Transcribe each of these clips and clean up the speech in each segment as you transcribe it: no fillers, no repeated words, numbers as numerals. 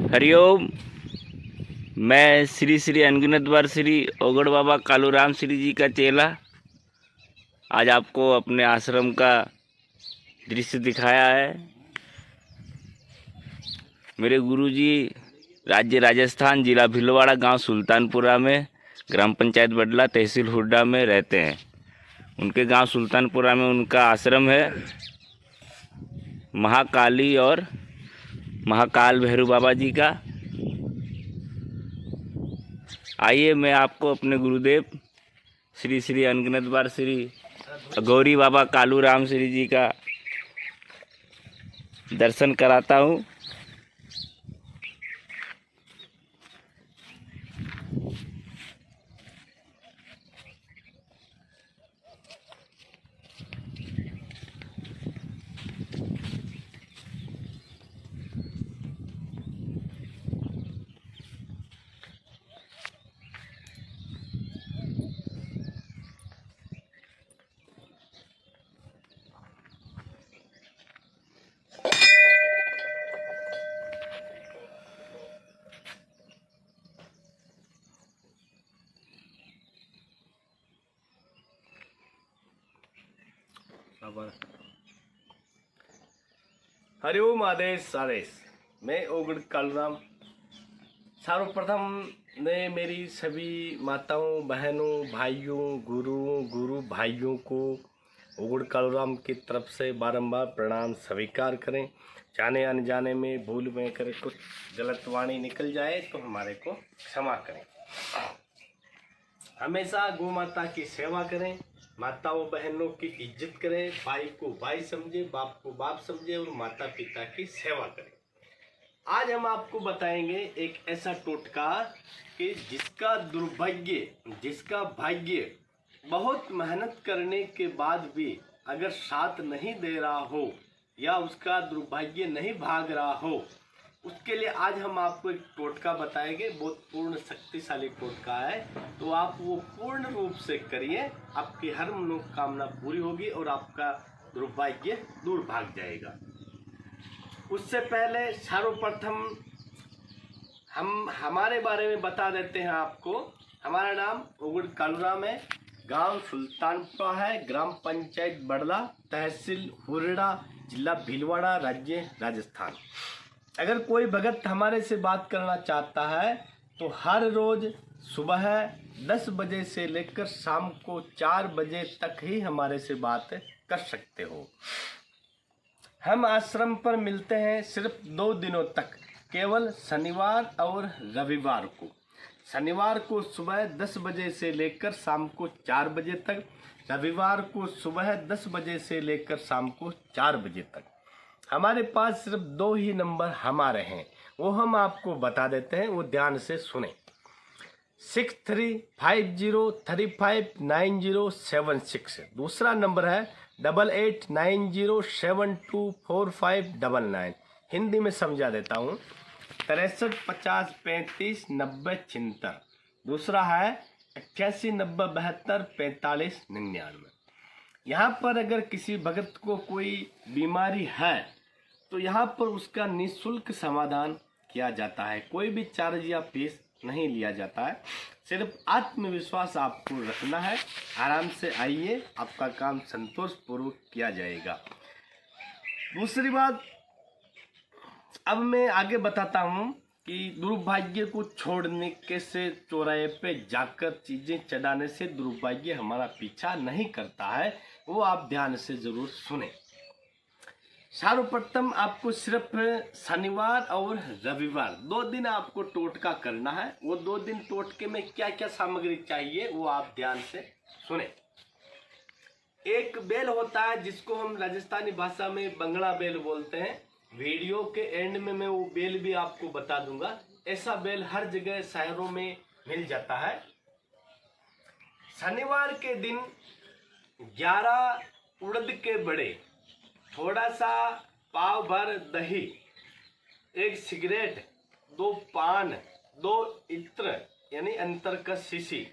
हरिओम। मैं श्री श्री अनगिनत बार श्री ओगड़ बाबा कालूराम श्री जी का चेला आज आपको अपने आश्रम का दृश्य दिखाया है। मेरे गुरुजी राज्य राजस्थान, जिला भीलवाड़ा, गांव सुल्तानपुरा में, ग्राम पंचायत बडला, तहसील हुड्डा में रहते हैं। उनके गांव सुल्तानपुरा में उनका आश्रम है। महाकाली और महाकाल भैरव बाबा जी का। आइए मैं आपको अपने गुरुदेव श्री श्री अनगिनत बार श्री गौरी बाबा कालूराम श्री जी का दर्शन कराता हूँ। हरिओम आदेश आदेश। मैं ओगड़ कालूराम सर्वप्रथम ने मेरी सभी माताओं, बहनों, भाइयों, गुरु भाइयों को ओगड़ कालूराम की तरफ से बारंबार प्रणाम स्वीकार करें। जाने अनजाने में भूल में कर कुछ गलत वाणी निकल जाए तो हमारे को क्षमा करें। हमेशा गौ माता की सेवा करें, माताओं बहनों की इज्जत करें, भाई को भाई समझे, बाप को बाप समझे और माता पिता की सेवा करें। आज हम आपको बताएंगे एक ऐसा टोटका कि जिसका दुर्भाग्य, जिसका भाग्य बहुत मेहनत करने के बाद भी अगर साथ नहीं दे रहा हो या उसका दुर्भाग्य नहीं भाग रहा हो, उसके लिए आज हम आपको एक टोटका बताएंगे। बहुत पूर्ण शक्तिशाली टोटका है, तो आप वो पूर्ण रूप से करिए, आपकी हर मनोकामना पूरी होगी और आपका दुर्भाग्य दूर भाग जाएगा। उससे पहले सर्वप्रथम हम हमारे बारे में बता देते हैं आपको। हमारा नाम ओगड़ कालूराम है, गांव सुल्तानपुरा है, ग्राम पंचायत बडला, तहसील हुरडा, जिला भीलवाड़ा, राज्य राजस्थान। अगर कोई भगत हमारे से बात करना चाहता है तो हर रोज सुबह 10 बजे से लेकर शाम को 4 बजे तक ही हमारे से बात कर सकते हो। हम आश्रम पर मिलते हैं सिर्फ 2 दिनों तक, केवल शनिवार और रविवार को। शनिवार को सुबह 10 बजे से लेकर शाम को 4 बजे तक, रविवार को सुबह 10 बजे से लेकर शाम को 4 बजे तक। हमारे पास सिर्फ 2 ही नंबर हमारे हैं, वो हम आपको बता देते हैं, वो ध्यान से सुने। 6350359076। दूसरा नंबर है 8890724599। हिंदी में समझा देता हूँ, 6350359076। दूसरा है 8890724599। यहाँ पर अगर किसी भगत को कोई बीमारी है तो यहाँ पर उसका निःशुल्क समाधान किया जाता है। कोई भी चार्ज या फीस नहीं लिया जाता है। सिर्फ आत्मविश्वास आपको रखना है। आराम से आइए, आपका काम संतोषपूर्वक किया जाएगा। दूसरी बात, अब मैं आगे बताता हूँ कि दुर्भाग्य को छोड़ने के से चौराहे पे जाकर चीजें चढ़ाने से दुर्भाग्य हमारा पीछा नहीं करता है। वो आप ध्यान से जरूर सुने। सर्वप्रथम आपको सिर्फ शनिवार और रविवार 2 दिन आपको टोटका करना है। वो 2 दिन टोटके में क्या क्या सामग्री चाहिए वो आप ध्यान से सुने। एक बेल होता है जिसको हम राजस्थानी भाषा में बंगड़ा बेल बोलते हैं। वीडियो के एंड में मैं वो बेल भी आपको बता दूंगा। ऐसा बेल हर जगह शहरों में मिल जाता है। शनिवार के दिन 11 उड़द के बड़े, थोड़ा सा पाव भर दही, 1 सिगरेट, 2 पान, 2 इत्र यानी अंतर का शीशी,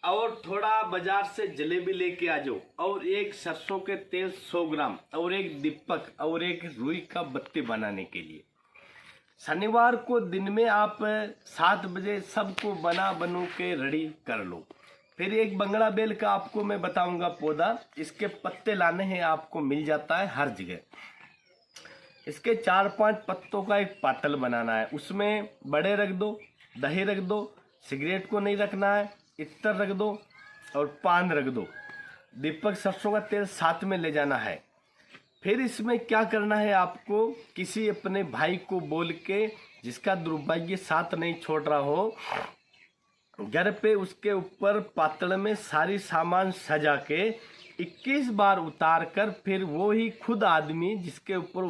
और थोड़ा बाजार से जलेबी लेके आ जाओ, और 1 सरसों के तेल 100 ग्राम, और 1 दीपक, और 1 रुई का बत्ती बनाने के लिए। शनिवार को दिन में आप 7 बजे सबको बनू के रेडी कर लो। फिर एक बंगड़ा बेल का आपको मैं बताऊंगा पौधा। इसके पत्ते लाने हैं, आपको मिल जाता है हर जगह। इसके 4-5 पत्तों का एक पातल बनाना है। उसमें बड़े रख दो, दही रख दो, सिगरेट को नहीं रखना है, इत्र रख दो और पान रख दो। दीपक, सरसों का तेल साथ में ले जाना है। फिर इसमें क्या करना है, आपको किसी अपने भाई को बोल के, जिसका दुर्भाग्य साथ नहीं छोड़ रहा हो, घर पे उसके ऊपर पातल में सारी सामान सजा के 21 बार उतार कर, फिर वो ही खुद आदमी जिसके ऊपर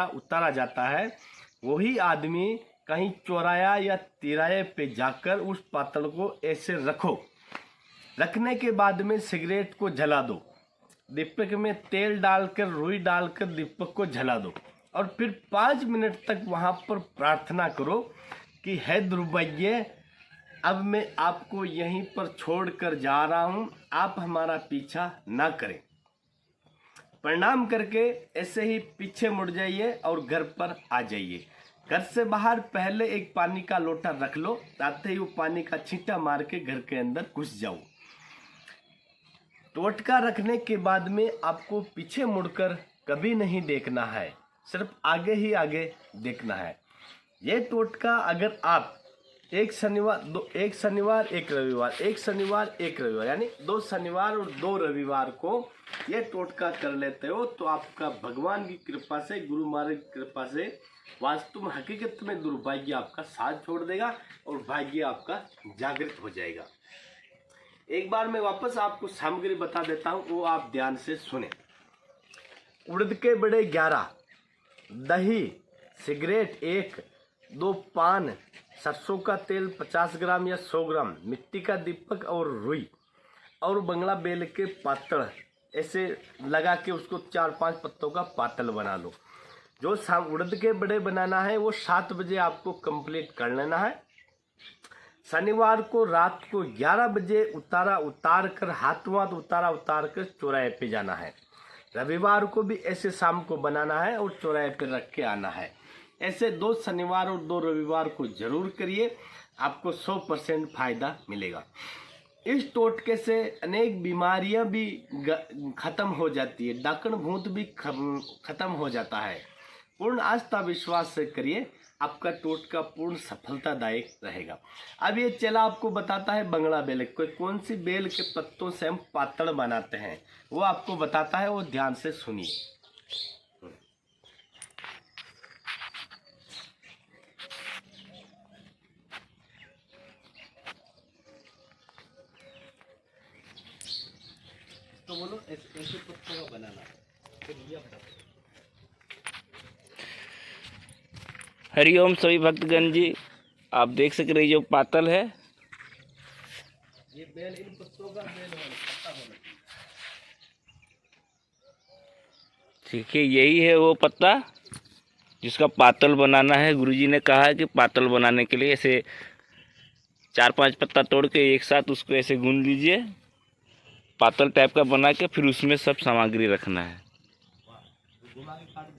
उतारा जाता है, वही आदमी कहीं चौराया या तिराहे पे जाकर उस पातल को ऐसे रखो। रखने के बाद में सिगरेट को जला दो, दीपक में तेल डालकर, रुई डालकर दीपक को जला दो, और फिर 5 मिनट तक वहां पर प्रार्थना करो कि है दुर्भाग्य, अब मैं आपको यहीं पर छोड़कर जा रहा हूं, आप हमारा पीछा ना करें। प्रणाम करके ऐसे ही पीछे मुड़ जाइए और घर पर आ जाइए। घर से बाहर पहले एक पानी का लोटा रख लो, ताते ही वो पानी का छींटा मार के घर के अंदर घुस जाओ। टोटका रखने के बाद में आपको पीछे मुड़कर कभी नहीं देखना है, सिर्फ आगे ही आगे देखना है। ये टोटका अगर आप एक शनिवार एक रविवार यानी 2 शनिवार और 2 रविवार को ये टोटका कर लेते हो तो आपका भगवान की कृपा से, गुरु महाराज की कृपा से वास्तव में हकीकत में दुर्भाग्य आपका साथ छोड़ देगा और भाग्य आपका जागृत हो जाएगा। एक बार मैं वापस आपको सामग्री बता देता हूँ, वो आप ध्यान से सुने। उड़द के बड़े 11, दही, सिगरेट 1, 2 पान, सरसों का तेल 50 ग्राम या 100 ग्राम, मिट्टी का दीपक और रुई, और बंगला बेल के पातल ऐसे लगा के उसको 4-5 पत्तों का पातल बना लो। जो उड़द के बड़े बनाना है वो 7 बजे आपको कंप्लीट कर लेना है। शनिवार को रात को 11 बजे उतार कर चौराहे पे जाना है। रविवार को भी ऐसे शाम को बनाना है और चौराहे पे रख के आना है। ऐसे 2 शनिवार और 2 रविवार को जरूर करिए, आपको 100% फायदा मिलेगा। इस टोटके से अनेक बीमारियां भी खत्म हो जाती है, डाकण भूत भी खत्म हो जाता है। पूर्ण आस्था विश्वास से करिए, आपका टोटका पूर्ण सफलतादायक रहेगा। अब ये चला आपको बताता है बंगड़ा बेल, कौन सी बेल के पत्तों से हम पातड़ बनाते हैं वो आपको बताता है, वो ध्यान से सुनिए। तो बोलो ऐसे पत्तों का बनाना फिर ये हरिओम सभी भक्तगण जी, आप देख सक रहे जो पातल है ये बेल, इन पत्तों का बेल होना, पत्ता होना चाहिए। ठीक है, यही है वो पत्ता जिसका पातल बनाना है। गुरुजी ने कहा है कि पातल बनाने के लिए ऐसे 4-5 पत्ता तोड़ के एक साथ उसको ऐसे गूंद लीजिए, पातल टाइप का बना के फिर उसमें सब सामग्री रखना है। घुमा के काट दो।